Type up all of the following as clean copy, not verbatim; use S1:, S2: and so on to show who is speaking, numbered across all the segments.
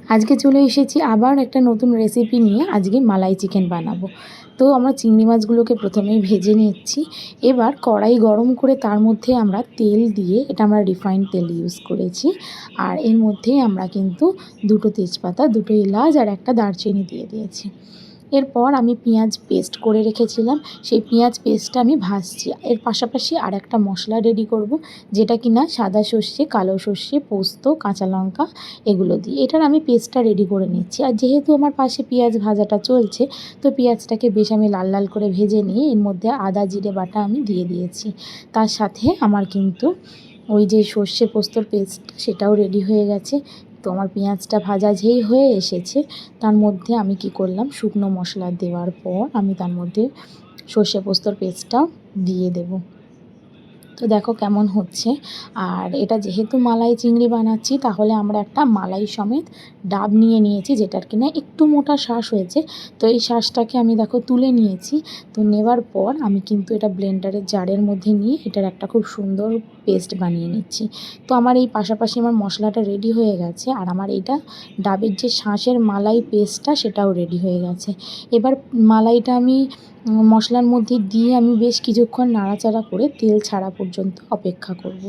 S1: আজকে চলে এসেছি আবার একটা নতুন রেসিপি নিয়ে। আজকে মালাই চিকেন বানাবো। তো আমরা চিংড়ি মাছগুলোকে প্রথমেই ভেজে নিচ্ছি। এবার কড়াই গরম করে তার মধ্যে আমরা তেল দিয়ে, এটা আমরা রিফাইন্ড তেল ইউজ করেছি, আর এর মধ্যেই আমরা কিন্তু দুটো তেজপাতা, দুটো এলাচ আর একটা দারচিনি দিয়ে দিয়েছি। এরপর আমি পেঁয়াজ পেস্ট করে রেখেছিলাম, সেই পেঁয়াজ পেস্টটা আমি ভাজছি। এর পাশাপাশি আর একটা মশলা রেডি করব, যেটা কিনা সাদা সর্ষে, কালো সর্ষে, পোস্ত, কাঁচা লঙ্কা এগুলো দিয়ে এটার আমি পেস্টটা রেডি করে নিচ্ছি। আর যেহেতু আমার পাশে পেঁয়াজ ভাজাটা চলছে, তো পেঁয়াজটাকে বেশ আমি লাল লাল করে ভেজে নিয়ে এর মধ্যে আদা জিরে বাটা আমি দিয়ে দিয়েছি। তার সাথে আমার কিন্তু ওই যে সর্ষে পোস্তর পেস্ট সেটাও রেডি হয়ে গেছে। তো আমার পেঁয়াজটা ভাজা যেই হয়ে এসেছে, তার মধ্যে আমি কি করলাম, শুকনো মশলা দেওয়ার পর আমি তার মধ্যে সর্ষে পোস্তর পেস্টটাও দিয়ে দেব। তো দেখো কেমন হচ্ছে। আর এটা যেহেতু মালাই চিংড়ি বানাচ্ছি, তাহলে আমরা একটা মালাই সমেত ডাব নিয়ে নিয়েছি, যেটার কিনা একটু মোটা শাঁস হয়েছে। তো এই শাঁসটাকে আমি দেখো তুলে নিয়েছি। তো নেওয়ার পর আমি কিন্তু এটা ব্লেন্ডারের জারের মধ্যে নিয়ে এটার একটা খুব সুন্দর পেস্ট বানিয়ে নিচ্ছি। তো আমার এই পাশাপাশি আমার মশলাটা রেডি হয়ে গেছে, আর আমার এইটা ডাবের যে শাঁসের মালাই পেস্টটা সেটাও রেডি হয়ে গেছে। এবার মালাইটা আমি মশলার মধ্যে দিয়ে আমি বেশ কিছুক্ষণ নাড়াচাড়া করে তেল ছাড়া পর্যন্ত অপেক্ষা করব।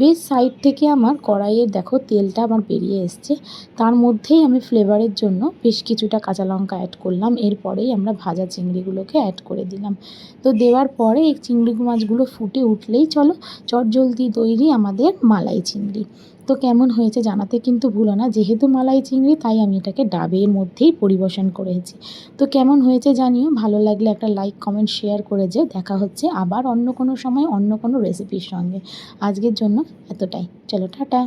S1: বেশ সাইড থেকে আমার কড়াইয়ের দেখো তেলটা আমার বেরিয়ে এসছে। তার মধ্যেই আমি ফ্লেভারের জন্য বেশ কিছুটা কাঁচা লঙ্কা অ্যাড করলাম। এরপরেই আমরা ভাজা চিংড়িগুলোকে অ্যাড করে দিলাম। তো দেওয়ার পরে এই চিংড়ি মাছগুলো ফুটে উঠলেই চলো চটজলদি তৈরি আমাদের মালাই চিংড়ি। তো কেমন হয়েছে জানাতে কিন্তু ভুলো না। যেহেতু মালাই চিংড়ি, তাই আমি এটাকে ডাবের মধ্যেই পরিবেশন করেছি। তো কেমন হয়েছে জানিও, ভালো লাগলে একটা লাইক কমেন্ট শেয়ার করে যেও। দেখা হচ্ছে আবার অন্য কোনো সময় অন্য কোনো রেসিপির সঙ্গে। আজকের জন্য এতটাই, চলো টাটা।